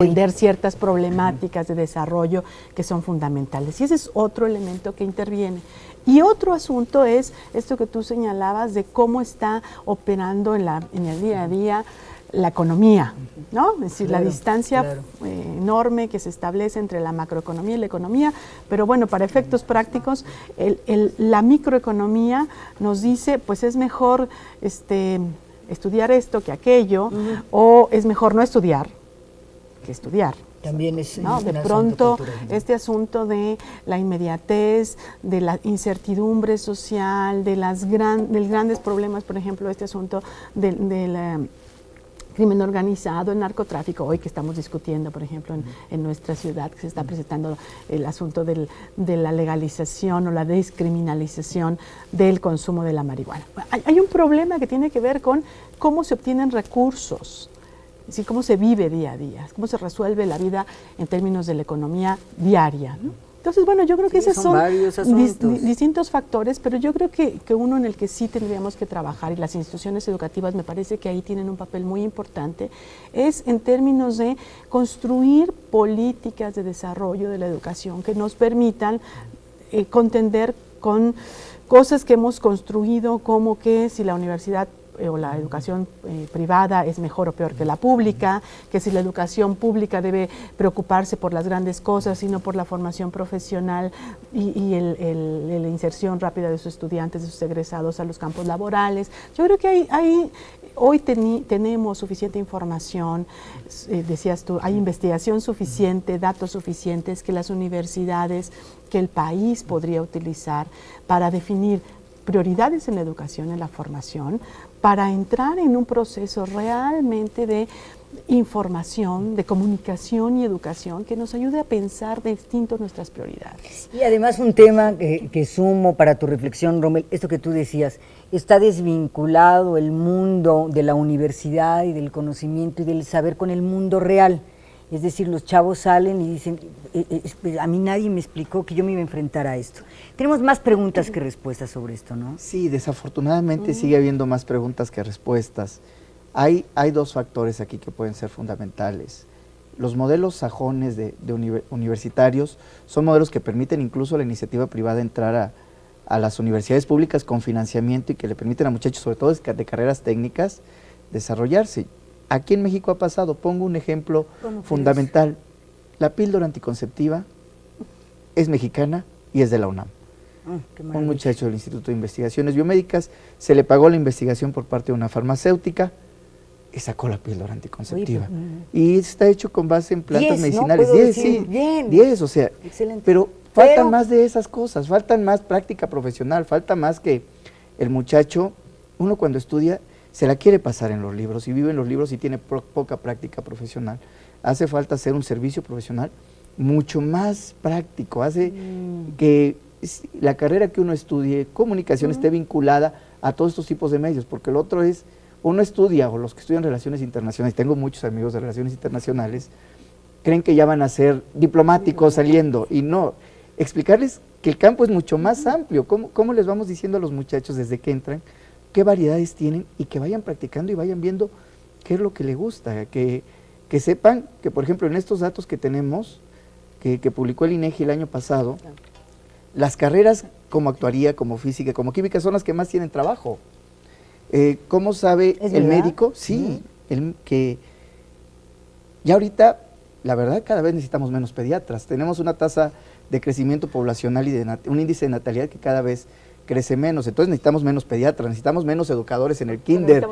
entender ciertas problemáticas de desarrollo que son fundamentales. Y ese es otro elemento que interviene. Y otro asunto es esto que tú señalabas de cómo está operando en el día a día la economía, ¿no? Es decir, la distancia enorme que se establece entre la macroeconomía y la economía, pero bueno, para efectos prácticos, la microeconomía nos dice, pues es mejor estudiar esto que aquello, o es mejor no estudiar que estudiar. También es, ¿no? De pronto, este asunto de la inmediatez, de la incertidumbre social, de los grandes problemas, por ejemplo, este asunto del crimen organizado, el narcotráfico, hoy que estamos discutiendo, por ejemplo, en nuestra ciudad, que se está presentando el asunto de la legalización o la descriminalización del consumo de la marihuana. Hay un problema que tiene que ver con cómo se obtienen recursos, es decir, cómo se vive día a día, cómo se resuelve la vida en términos de la economía diaria, ¿no? Entonces, bueno, yo creo que esos son distintos factores, pero yo creo que uno en el que sí tendríamos que trabajar, y las instituciones educativas me parece que ahí tienen un papel muy importante, es en términos de construir políticas de desarrollo de la educación que nos permitan contender con cosas que hemos construido, como que si la universidad o la educación privada es mejor o peor que la pública, que si la educación pública debe preocuparse por las grandes cosas, sino por la formación profesional y la inserción rápida de sus estudiantes, de sus egresados a los campos laborales. Yo creo que hoy tenemos suficiente información, decías tú, hay investigación suficiente, datos suficientes que las universidades, que el país podría utilizar para definir prioridades en la educación, en la formación, para entrar en un proceso realmente de información, de comunicación y educación que nos ayude a pensar distinto nuestras prioridades. Y además un tema que sumo para tu reflexión, Rommel, esto que tú decías, está desvinculado el mundo de la universidad y del conocimiento y del saber con el mundo real. Es decir, los chavos salen y dicen, a mí nadie me explicó que yo me iba a enfrentar a esto. Tenemos más preguntas que respuestas sobre esto, ¿no? Sí, desafortunadamente sigue habiendo más preguntas que respuestas. Hay dos factores aquí que pueden ser fundamentales. Los modelos sajones de universitarios son modelos que permiten incluso a la iniciativa privada entrar a las universidades públicas con financiamiento y que le permiten a muchachos, sobre todo de carreras técnicas, desarrollarse. Aquí en México ha pasado, pongo un ejemplo fundamental. La píldora anticonceptiva es mexicana y es de la UNAM. Un muchacho del Instituto de Investigaciones Biomédicas, se le pagó la investigación por parte de una farmacéutica y sacó la píldora anticonceptiva. Y está hecho con base en plantas medicinales. 10, sí, 10, o sea, excelente. Pero faltan más de esas cosas, faltan más práctica profesional, falta más que el muchacho, uno cuando estudia, se la quiere pasar en los libros y vive en los libros y tiene poca práctica profesional. Hace falta hacer un servicio profesional mucho más práctico, hace que la carrera que uno estudie, comunicación, esté vinculada a todos estos tipos de medios, porque lo otro es, uno estudia, o los que estudian relaciones internacionales, tengo muchos amigos de relaciones internacionales, creen que ya van a ser diplomáticos saliendo, y no, explicarles que el campo es mucho más amplio. ¿Cómo les vamos diciendo a los muchachos desde que entran qué variedades tienen y que vayan practicando y vayan viendo qué es lo que les gusta, que sepan que, por ejemplo, en estos datos que tenemos, que publicó el INEGI el año pasado, las carreras como actuaría, como física, como química son las que más tienen trabajo. ¿Cómo sabe el médico? Sí, que ya ahorita, la verdad, cada vez necesitamos menos pediatras. Tenemos una tasa de crecimiento poblacional y un índice de natalidad que cada vez crece menos, entonces necesitamos menos pediatras, necesitamos menos educadores en el kinder,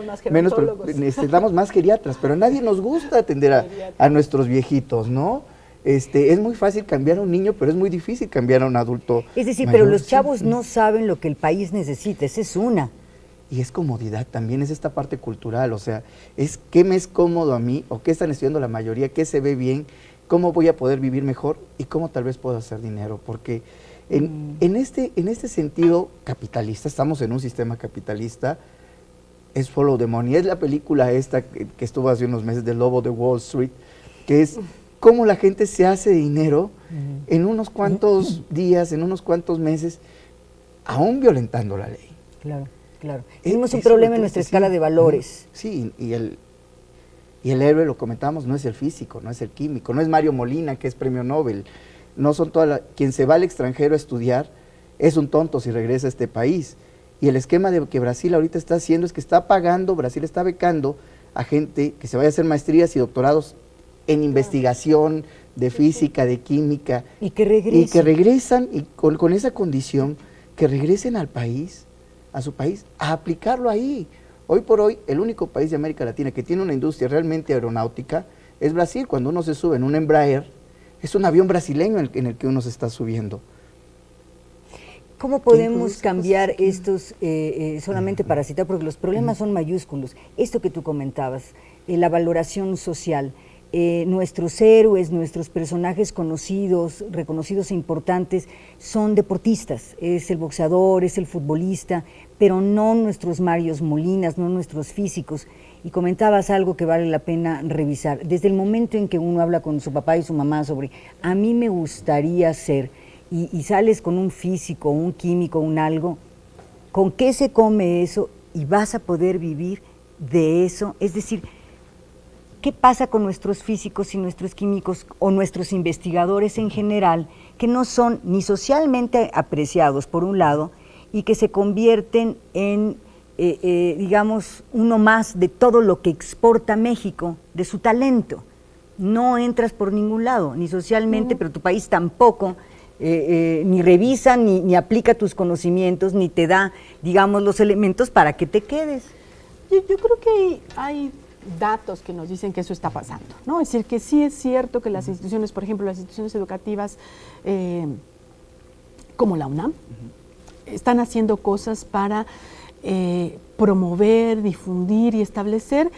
necesitamos más geriatras, pero a nadie nos gusta atender a nuestros viejitos, ¿no? Es muy fácil cambiar a un niño, pero es muy difícil cambiar a un adulto Es decir, mayor. pero los chavos no saben lo que el país necesita, esa es una. Y es comodidad también, es esta parte cultural, o sea, es qué me es cómodo a mí, o qué están estudiando la mayoría, qué se ve bien, cómo voy a poder vivir mejor y cómo tal vez puedo hacer dinero, porque en este sentido capitalista, estamos en un sistema capitalista, es Follow the Money, es la película esta que estuvo hace unos meses del Lobo de Wall Street, que es cómo la gente se hace dinero en unos cuantos días, en unos cuantos meses, aún violentando la ley. Claro, claro. Tenemos un problema en nuestra escala de valores. Sí, Y el héroe, lo comentamos, no es el físico, no es el químico, no es Mario Molina, que es premio Nobel. No son quien se va al extranjero a estudiar es un tonto si regresa a este país. Y el esquema que Brasil ahorita está haciendo es que Brasil está becando a gente que se vaya a hacer maestrías y doctorados en investigación de física, de química. Y que regresen. Y que regresan, y con esa condición, que regresen al país, a su país, a aplicarlo ahí. Hoy por hoy, el único país de América Latina que tiene una industria realmente aeronáutica es Brasil. Cuando uno se sube en un Embraer, es un avión brasileño en el que uno se está subiendo. ¿Cómo podemos cambiar estos, solamente para citar, porque los problemas son mayúsculos, esto que tú comentabas, la valoración social, nuestros héroes, nuestros personajes conocidos, reconocidos e importantes, son deportistas, es el boxeador, es el futbolista, pero no nuestros Marios Molinas, no nuestros físicos. Y comentabas algo que vale la pena revisar. Desde el momento en que uno habla con su papá y su mamá sobre, a mí me gustaría ser, y sales con un físico, un químico, un algo, ¿con qué se come eso? Y vas a poder vivir de eso. Es decir, ¿qué pasa con nuestros físicos y nuestros químicos o nuestros investigadores en general, que no son ni socialmente apreciados, por un lado, y que se convierten en, digamos, uno más de todo lo que exporta México, de su talento? No entras por ningún lado, ni socialmente, pero tu país tampoco, ni revisa, ni aplica tus conocimientos, ni te da, digamos, los elementos para que te quedes. Yo creo que hay datos que nos dicen que eso está pasando, ¿no? Es decir, que sí es cierto que las instituciones, por ejemplo, las instituciones educativas como la UNAM, están haciendo cosas para promover, difundir y establecer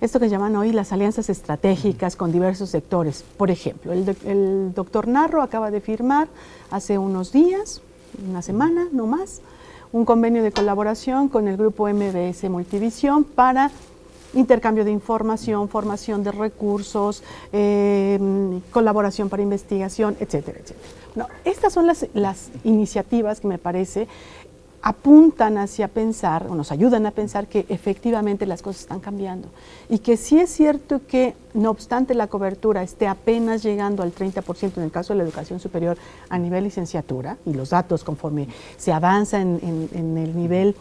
esto que llaman hoy las alianzas estratégicas con diversos sectores. Por ejemplo, el doctor Narro acaba de firmar hace unos días, una semana, no más, un convenio de colaboración con el grupo MBS Multivisión para intercambio de información, formación de recursos, colaboración para investigación, etcétera, etcétera. No, estas son las iniciativas que me parece apuntan hacia pensar, o nos ayudan a pensar que efectivamente las cosas están cambiando. Y que sí es cierto que, no obstante la cobertura esté apenas llegando al 30% en el caso de la educación superior a nivel licenciatura, y los datos conforme se avanza en el nivel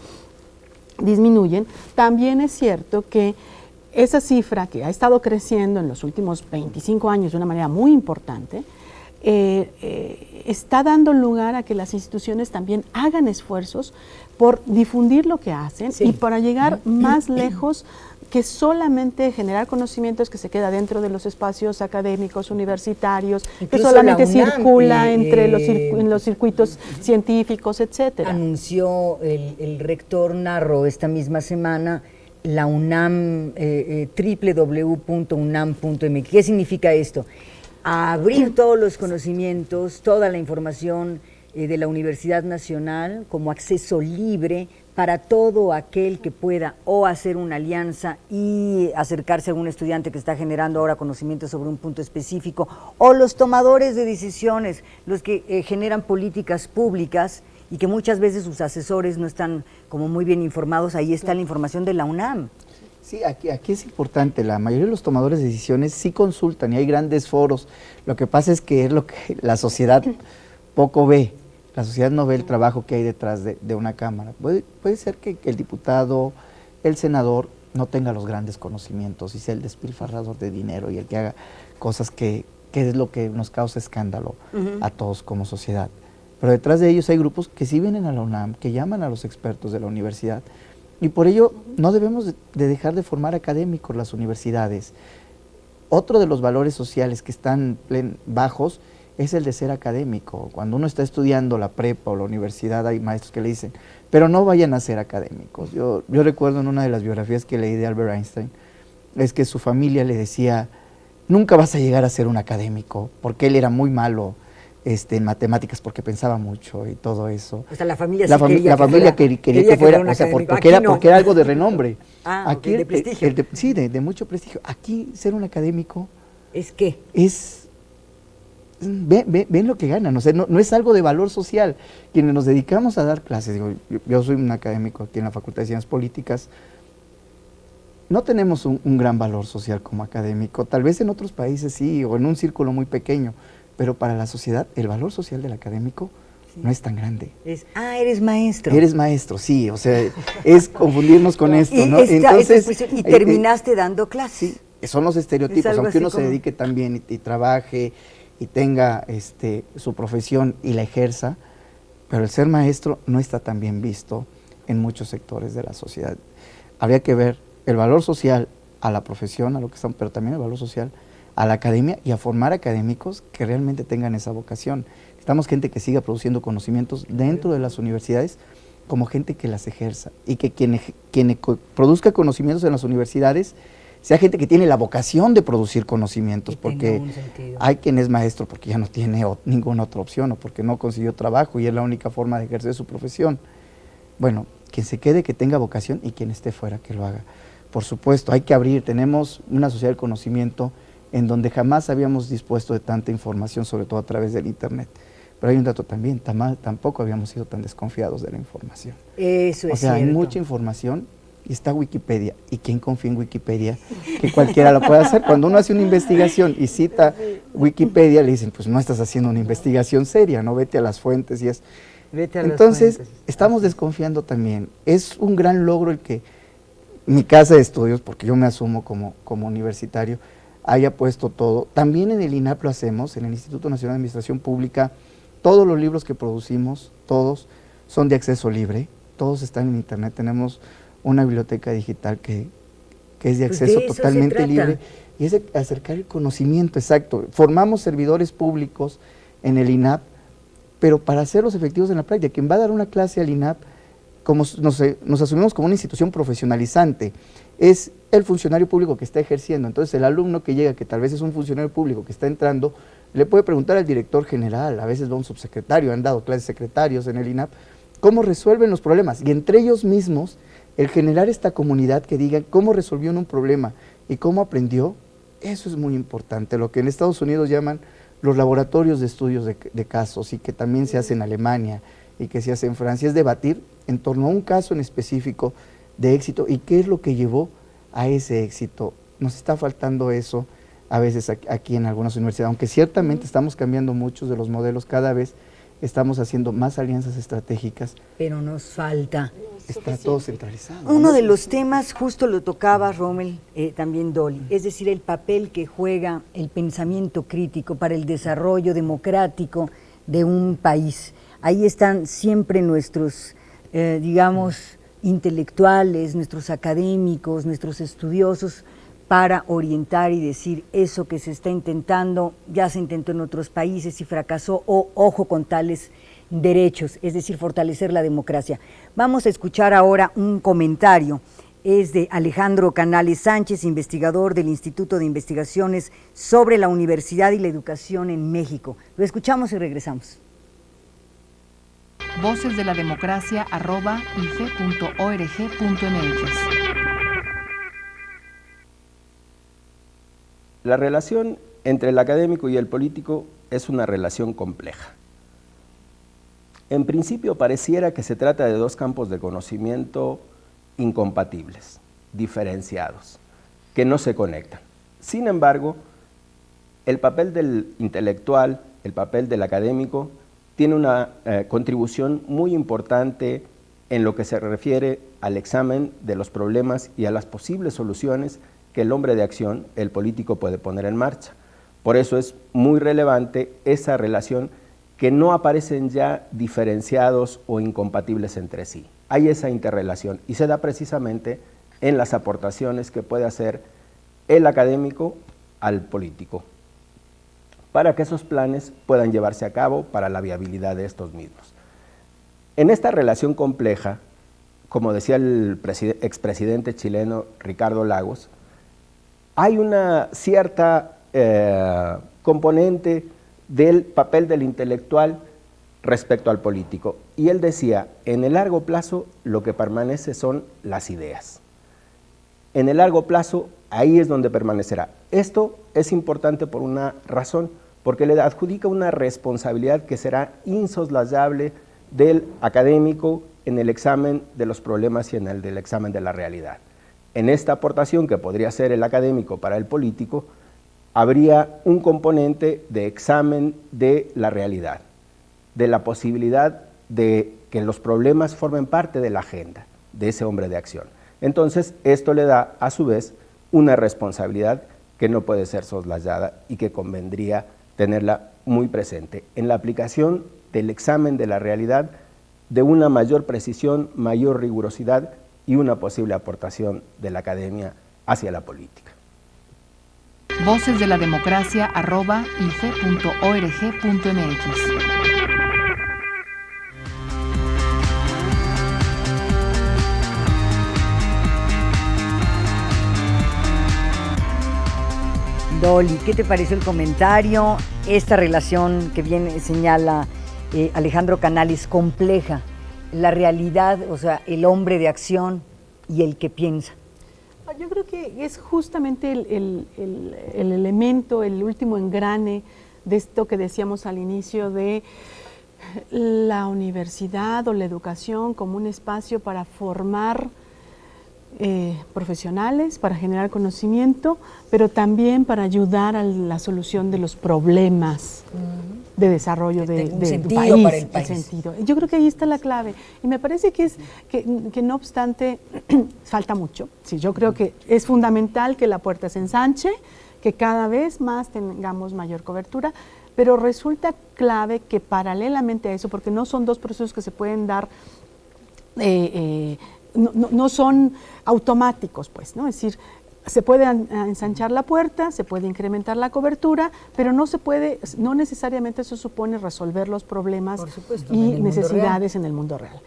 disminuyen, también es cierto que esa cifra que ha estado creciendo en los últimos 25 años de una manera muy importante, está dando lugar a que las instituciones también hagan esfuerzos por difundir lo que hacen y para llegar más lejos que solamente generar conocimientos que se queda dentro de los espacios académicos, universitarios, que solamente circula entre los circuitos científicos, etcétera. Anunció el rector Narro esta misma semana la UNAM, www.unam.mx. ¿Qué significa esto? Abrir todos los conocimientos, toda la información de la Universidad Nacional como acceso libre para todo aquel que pueda o hacer una alianza y acercarse a algún estudiante que está generando ahora conocimientos sobre un punto específico, o los tomadores de decisiones, los que generan políticas públicas y que muchas veces sus asesores no están como muy bien informados. Ahí está la información de la UNAM. Sí, aquí es importante, la mayoría de los tomadores de decisiones sí consultan y hay grandes foros. Lo que pasa es que es lo que la sociedad poco ve. La sociedad no ve el trabajo que hay detrás de una cámara. Puede ser que el diputado, el senador, no tenga los grandes conocimientos y sea el despilfarrador de dinero y el que haga cosas que es lo que nos causa escándalo a todos como sociedad. Pero detrás de ellos hay grupos que sí vienen a la UNAM, que llaman a los expertos de la universidad. Y por ello no debemos de dejar de formar académicos las universidades. Otro de los valores sociales que están bajos es el de ser académico. Cuando uno está estudiando la prepa o la universidad hay maestros que le dicen, pero no vayan a ser académicos. Yo recuerdo en una de las biografías que leí de Albert Einstein, es que su familia le decía, nunca vas a llegar a ser un académico, porque él era muy malo en matemáticas porque pensaba mucho y todo eso. O sea, la familia quería que fuera, o sea, porque era algo de renombre. Aquí, de prestigio. Sí, de mucho prestigio. Aquí ser un académico ¿es qué? Es ven lo que ganan, o sea, no es algo de valor social. Quienes nos dedicamos a dar clases, digo, yo soy un académico aquí en la Facultad de Ciencias Políticas, no tenemos un gran valor social como académico. Tal vez en otros países sí, o en un círculo muy pequeño, pero para la sociedad el valor social del académico no es tan grande. Eres maestro. Eres maestro, sí, o sea, es confundirnos con esto, ¿no? Y terminaste dando clases. Sí, son los estereotipos, aunque uno se dedique también y trabaje y tenga su profesión y la ejerza, pero el ser maestro no está tan bien visto en muchos sectores de la sociedad. Habría que ver el valor social a la profesión, a lo que están, pero también el valor social a la academia y a formar académicos que realmente tengan esa vocación. Necesitamos gente que siga produciendo conocimientos dentro de las universidades como gente que las ejerza y que quien produzca conocimientos en las universidades sea gente que tiene la vocación de producir conocimientos, porque hay quien es maestro porque ya no tiene ninguna otra opción o porque no consiguió trabajo y es la única forma de ejercer su profesión. Bueno, quien se quede que tenga vocación y quien esté fuera que lo haga. Por supuesto, hay que abrir, tenemos una sociedad del conocimiento en donde jamás habíamos dispuesto de tanta información, sobre todo a través del internet. Pero hay un dato también, tampoco habíamos sido tan desconfiados de la información. Eso es O sea, cierto. hay mucha información y está Wikipedia. ¿Y quién confía en Wikipedia? Que cualquiera lo puede hacer. Cuando uno hace una investigación y cita Wikipedia, le dicen, pues no estás haciendo una investigación seria, no, vete a las fuentes y es... Entonces, estamos desconfiando también. Es un gran logro el que mi casa de estudios, porque yo me asumo como universitario, haya puesto todo. También en el INAP lo hacemos, en el Instituto Nacional de Administración Pública. Todos los libros que producimos, todos, son de acceso libre, todos están en internet. Tenemos una biblioteca digital que es de acceso totalmente libre, y es de acercar el conocimiento, exacto. Formamos servidores públicos en el INAP, pero para hacerlos efectivos en la práctica. Quien va a dar una clase al INAP, como nos asumimos como una institución profesionalizante, es el funcionario público que está ejerciendo. Entonces el alumno que llega, que tal vez es un funcionario público que está entrando, le puede preguntar al director general, a veces va un subsecretario, han dado clases secretarios en el INAP, cómo resuelven los problemas. Y entre ellos mismos, el generar esta comunidad que diga cómo resolvió un problema y cómo aprendió, eso es muy importante. Lo que en Estados Unidos llaman los laboratorios de estudios de casos, y que también se hace en Alemania y que se hace en Francia, es debatir en torno a un caso en específico de éxito y qué es lo que llevó a ese éxito. Nos está faltando eso a veces aquí en algunas universidades, aunque ciertamente estamos cambiando muchos de los modelos, cada vez estamos haciendo más alianzas estratégicas. Pero nos falta. Está todo centralizado. Uno de los temas, justo lo tocaba Rommel, también Dolly, es decir, el papel que juega el pensamiento crítico para el desarrollo democrático de un país. Ahí están siempre nuestros, digamos, intelectuales, nuestros académicos, nuestros estudiosos, para orientar y decir eso que se está intentando, ya se intentó en otros países y fracasó, o ojo con tales derechos, es decir, fortalecer la democracia. Vamos a escuchar ahora un comentario, es de Alejandro Canales Sánchez, investigador del Instituto de Investigaciones sobre la Universidad y la Educación en México. Lo escuchamos y regresamos. vocesdelademocracia@ife.org.mx. La relación entre el académico y el político es una relación compleja. En principio pareciera que se trata de dos campos de conocimiento incompatibles, diferenciados, que no se conectan. Sin embargo, el papel del intelectual, el papel del académico, tiene una contribución muy importante en lo que se refiere al examen de los problemas y a las posibles soluciones que el hombre de acción, el político, puede poner en marcha. Por eso es muy relevante esa relación, que no aparecen ya diferenciados o incompatibles entre sí. Hay esa interrelación y se da precisamente en las aportaciones que puede hacer el académico al político, para que esos planes puedan llevarse a cabo para la viabilidad de estos mismos. En esta relación compleja, como decía el expresidente chileno Ricardo Lagos, hay una cierta componente del papel del intelectual respecto al político. Y él decía, en el largo plazo lo que permanece son las ideas. En el largo plazo, ahí es donde permanecerá. Esto es importante por una razón, porque le adjudica una responsabilidad que será insoslayable del académico en el examen de los problemas y en el del examen de la realidad. En esta aportación, que podría ser el académico para el político, habría un componente de examen de la realidad, de la posibilidad de que los problemas formen parte de la agenda de ese hombre de acción. Entonces, esto le da, a su vez, una responsabilidad que no puede ser soslayada y que convendría tenerla muy presente en la aplicación del examen de la realidad, de una mayor precisión, mayor rigurosidad y una posible aportación de la academia hacia la política. Voces de la Democracia @ife.org.mx. Dolly, ¿qué te pareció el comentario? Esta relación que bien señala Alejandro Canales, compleja, la realidad, o sea, el hombre de acción y el que piensa. Yo creo que es justamente el elemento, el último engrane de esto que decíamos al inicio de la universidad o la educación como un espacio para formar profesionales, para generar conocimiento, pero también para ayudar a la solución de los problemas de desarrollo de sentido país, para el país. Sentido. Yo creo que ahí está la clave y me parece que no obstante falta mucho. Sí, yo creo que es fundamental que la puerta se ensanche, que cada vez más tengamos mayor cobertura, pero resulta clave que paralelamente a eso, porque no son dos procesos que se pueden dar no son automáticos, pues, ¿no? Es decir, se puede ensanchar la puerta, se puede incrementar la cobertura, pero no necesariamente eso supone resolver los problemas y necesidades en el mundo real.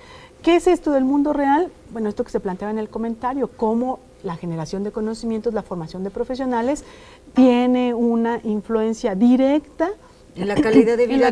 ¿Qué es esto del mundo real? Bueno, esto que se planteaba en el comentario, cómo la generación de conocimientos, la formación de profesionales, tiene una influencia directa en la calidad de vida,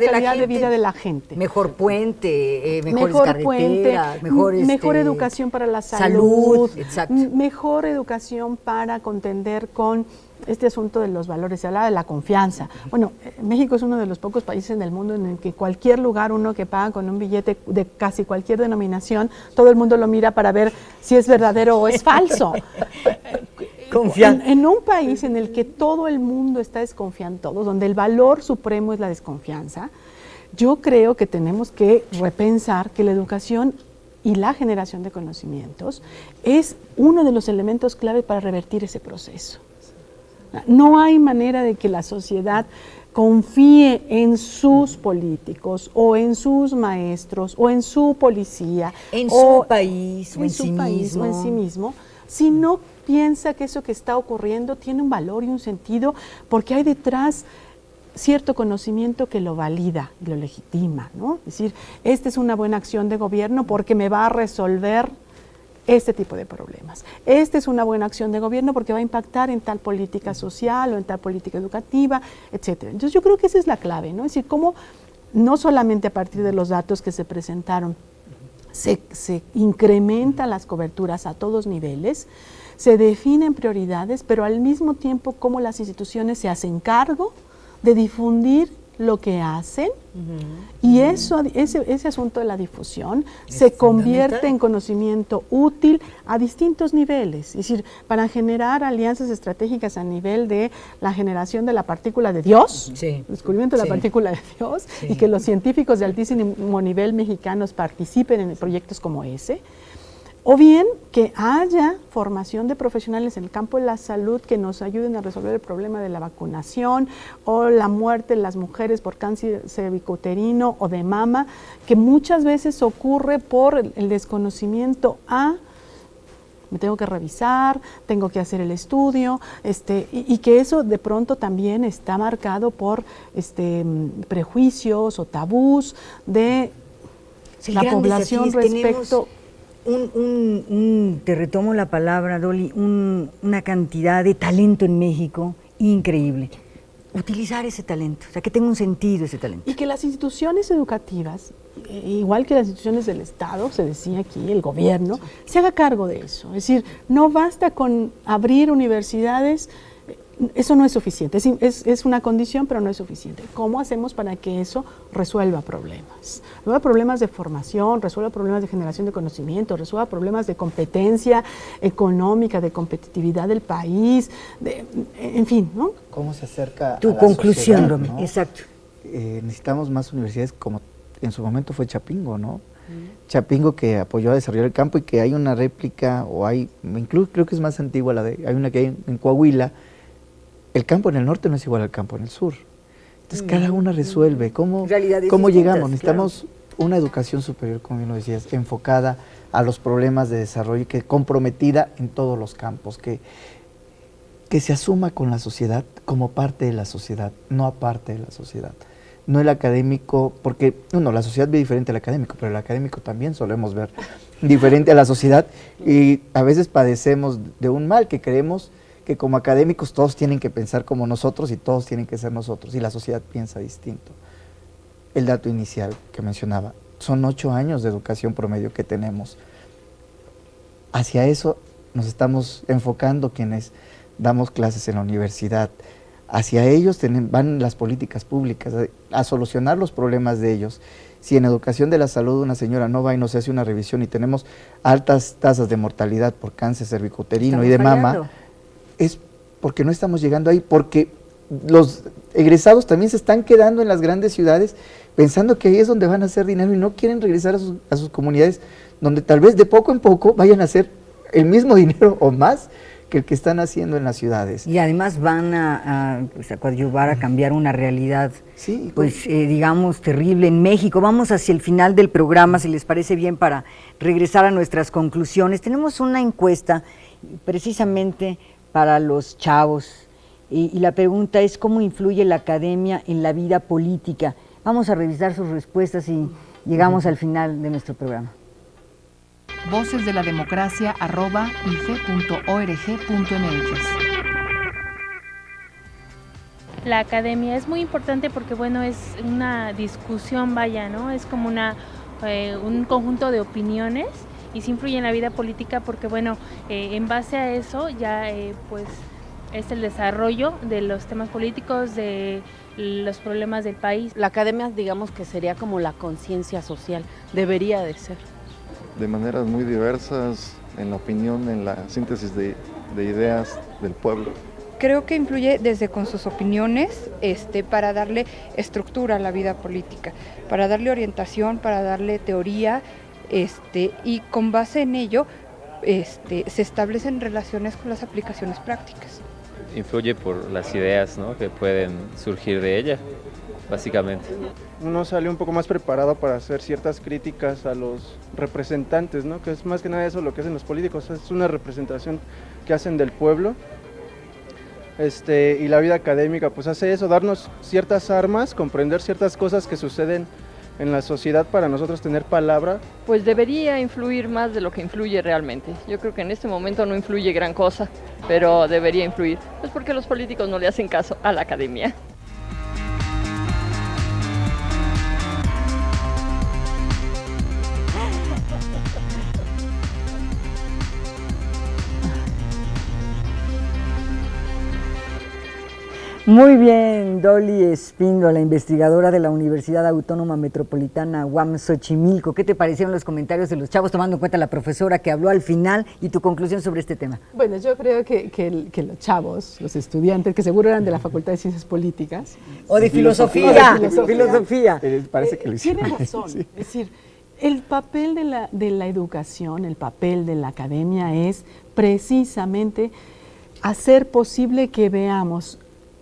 de la gente. Mejor puente, mejores carreteras, mejor educación para la salud, exacto. Mejor educación para contender con este asunto de los valores. Se hablaba de la confianza. Bueno, México es uno de los pocos países en el mundo en el que cualquier lugar, uno que paga con un billete de casi cualquier denominación, todo el mundo lo mira para ver si es verdadero o es falso. En un país en el que todo el mundo está desconfiando, donde el valor supremo es la desconfianza, yo creo que tenemos que repensar que la educación y la generación de conocimientos es uno de los elementos clave para revertir ese proceso. No hay manera de que la sociedad confíe en sus políticos o en sus maestros o en su policía en su país o en sí mismo, si no piensa que eso que está ocurriendo tiene un valor y un sentido, porque hay detrás cierto conocimiento que lo valida y lo legitima, ¿no? Es decir, esta es una buena acción de gobierno porque me va a resolver este tipo de problemas. Esta es una buena acción de gobierno porque va a impactar en tal política social o en tal política educativa, etcétera. Entonces yo creo que esa es la clave, ¿no? Es decir, cómo no solamente a partir de los datos que se presentaron se incrementan las coberturas a todos niveles, se definen prioridades, pero al mismo tiempo cómo las instituciones se hacen cargo de difundir lo que hacen y ese asunto de la difusión se convierte en conocimiento útil a distintos niveles, es decir, para generar alianzas estratégicas a nivel de la generación de la partícula de Dios, el descubrimiento de la partícula de Dios, y que los científicos de altísimo nivel mexicanos participen en proyectos como ese, o bien que haya formación de profesionales en el campo de la salud que nos ayuden a resolver el problema de la vacunación o la muerte de las mujeres por cáncer cervicouterino o de mama, que muchas veces ocurre por el desconocimiento me tengo que revisar, tengo que hacer el estudio, y que eso de pronto también está marcado por prejuicios o tabús de la población respecto. Te retomo la palabra, Dolly, una cantidad de talento en México increíble. Utilizar ese talento, o sea, que tenga un sentido ese talento. Y que las instituciones educativas, igual que las instituciones del Estado, se decía aquí, el gobierno, se haga cargo de eso. Es decir, no basta con abrir universidades Eso no es suficiente, es una condición, pero no es suficiente. ¿Cómo hacemos para que eso resuelva problemas? Resuelva problemas de formación, resuelva problemas de generación de conocimiento, resuelva problemas de competencia económica, de competitividad del país, en fin, ¿no? ¿Cómo se acerca Tu a la conclusión, sociedad, Romel, ¿no? exacto. Necesitamos más universidades como en su momento fue Chapingo, ¿no? Chapingo, que apoyó a desarrollar el campo, y que hay una réplica, o hay, incluso creo que es más antigua, hay una que hay en Coahuila. El campo en el norte no es igual al campo en el sur. Entonces cada una resuelve. ¿Cómo Realidades llegamos? distintas, Necesitamos una educación superior, como bien lo decías, enfocada a los problemas de desarrollo, que comprometida en todos los campos, que se asuma con la sociedad como parte de la sociedad, no aparte de la sociedad. No el académico, porque la sociedad ve diferente al académico, pero el académico también solemos ver diferente a la sociedad, y a veces padecemos de un mal que creemos que como académicos todos tienen que pensar como nosotros y todos tienen que ser nosotros, y la sociedad piensa distinto. El dato inicial que mencionaba, son 8 años de educación promedio que tenemos. Hacia eso nos estamos enfocando quienes damos clases en la universidad. Hacia ellos van las políticas públicas, a solucionar los problemas de ellos. Si en educación de la salud una señora no va y no se hace una revisión y tenemos altas tasas de mortalidad por cáncer cervicuterino y de mama, es porque no estamos llegando ahí, porque los egresados también se están quedando en las grandes ciudades pensando que ahí es donde van a hacer dinero y no quieren regresar a sus comunidades, donde tal vez de poco en poco vayan a hacer el mismo dinero o más que el que están haciendo en las ciudades. Y además van a coadyuvar a cambiar una realidad, sí, digamos, terrible en México. Vamos hacia el final del programa, si les parece bien, para regresar a nuestras conclusiones. Tenemos una encuesta precisamente para los chavos, y la pregunta es: ¿cómo influye la academia en la vida política? Vamos a revisar sus respuestas y llegamos al final de nuestro programa. vocesdelademocracia@ife.org.mx. La academia es muy importante porque, bueno, es una discusión, vaya, ¿no? Es como un conjunto de opiniones, y sí influye en la vida política porque, bueno, en base a eso ya pues es el desarrollo de los temas políticos, de los problemas del país. La academia, digamos que sería como la conciencia social, debería de ser. De maneras muy diversas, en la opinión, en la síntesis de ideas del pueblo. Creo que influye desde con sus opiniones para darle estructura a la vida política, para darle orientación, para darle teoría, y con base en ello se establecen relaciones con las aplicaciones prácticas. Influye por las ideas, ¿no?, que pueden surgir de ella, básicamente. Uno sale un poco más preparado para hacer ciertas críticas a los representantes, ¿no?, que es más que nada eso lo que hacen los políticos, es una representación que hacen del pueblo. Y la vida académica pues hace eso, darnos ciertas armas, comprender ciertas cosas que suceden en la sociedad para nosotros tener palabra. Pues debería influir más de lo que influye realmente. Yo creo que en este momento no influye gran cosa, pero debería influir, pues porque los políticos no le hacen caso a la academia. Muy bien, Dolly Espíndola, investigadora de la Universidad Autónoma Metropolitana UAM Xochimilco. ¿Qué te parecieron los comentarios de los chavos, tomando en cuenta la profesora que habló al final y tu conclusión sobre este tema? Bueno, yo creo que los chavos, los estudiantes, que seguro eran de la Facultad de Ciencias Políticas. O de filosofía. Parece que lo hicieron. Tienen razón. Sí. Es decir, el papel de la educación, el papel de la academia es precisamente hacer posible que veamos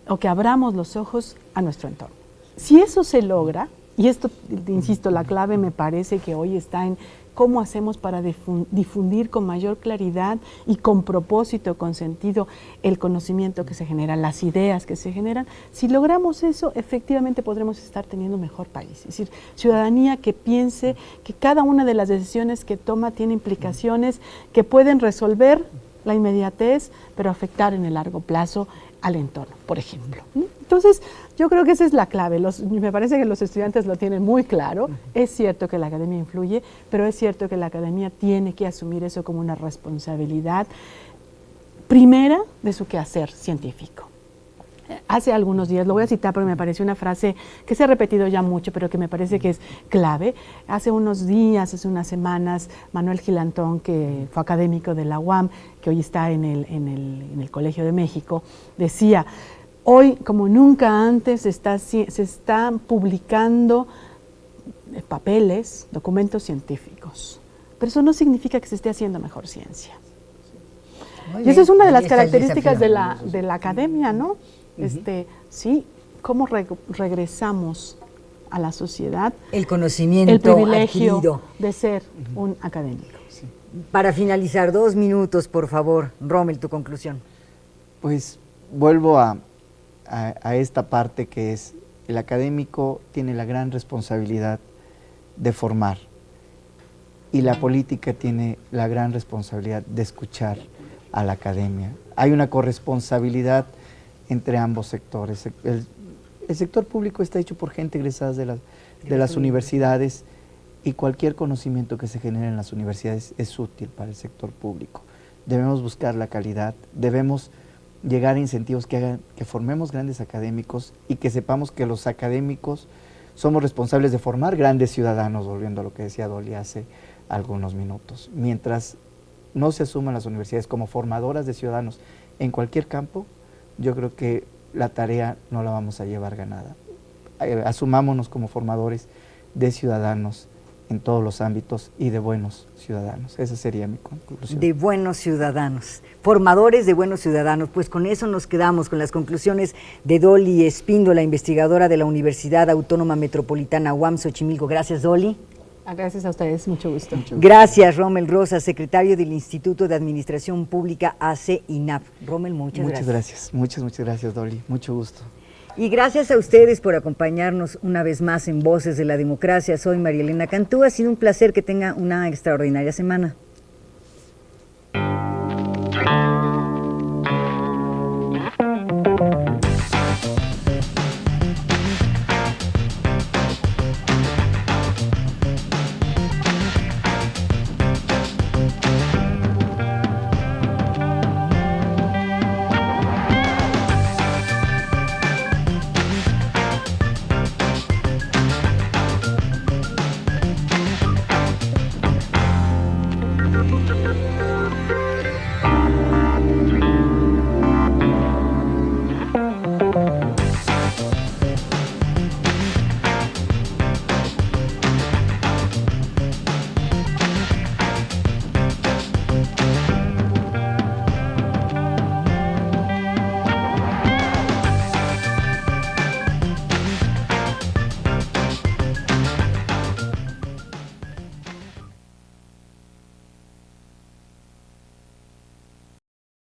o que abramos los ojos a nuestro entorno. Si eso se logra, y esto, insisto, la clave me parece que hoy está en cómo hacemos para difundir con mayor claridad y con propósito, con sentido, el conocimiento que se genera, las ideas que se generan. Si logramos eso, efectivamente podremos estar teniendo un mejor país. Es decir, ciudadanía que piense que cada una de las decisiones que toma tiene implicaciones que pueden resolver la inmediatez, pero afectar en el largo plazo al entorno, por ejemplo. Entonces, yo creo que esa es la clave. Me parece que los estudiantes lo tienen muy claro. Es cierto que la academia influye, pero es cierto que la academia tiene que asumir eso como una responsabilidad primera de su quehacer científico. hace algunos días, lo voy a citar porque me pareció una frase que se ha repetido ya mucho, pero que me parece que es clave. Hace unos días, hace unas semanas, Manuel Gilantón, que fue académico de la UAM, que hoy está en el Colegio de México, decía: hoy, como nunca antes, se están publicando papeles, documentos científicos, pero eso no significa que se esté haciendo mejor ciencia. Y esa es una de las características de la academia, ¿no? Sí, cómo regresamos a la sociedad el conocimiento, el privilegio adquirido de ser un académico. Sí. Para finalizar, 2 minutos, por favor, Rommel, tu conclusión. Pues vuelvo a esta parte que es: el académico tiene la gran responsabilidad de formar y la política tiene la gran responsabilidad de escuchar a la academia. Hay una corresponsabilidad entre ambos sectores. El sector público está hecho por gente egresada de las universidades, y cualquier conocimiento que se genere en las universidades es útil para el sector público. Debemos buscar la calidad, debemos llegar a incentivos que hagan que formemos grandes académicos y que sepamos que los académicos somos responsables de formar grandes ciudadanos, volviendo a lo que decía Dolly hace algunos minutos. Mientras no se asuman las universidades como formadoras de ciudadanos en cualquier campo, yo creo que la tarea no la vamos a llevar ganada. Asumámonos como formadores de ciudadanos en todos los ámbitos y de buenos ciudadanos. Esa sería mi conclusión. De buenos ciudadanos, formadores de buenos ciudadanos. Pues con eso nos quedamos, con las conclusiones de Dolly Espíndola, investigadora de la Universidad Autónoma Metropolitana UAM Xochimilco. Gracias, Dolly. Gracias a ustedes, mucho gusto. Gracias, Rommel Rosas, secretario del Instituto de Administración Pública AC-INAP. Rommel, muchas gracias. Muchas gracias, Dolly. Mucho gusto. Y gracias a ustedes por acompañarnos una vez más en Voces de la Democracia. Soy María Elena Cantú. Ha sido un placer. Que tenga una extraordinaria semana.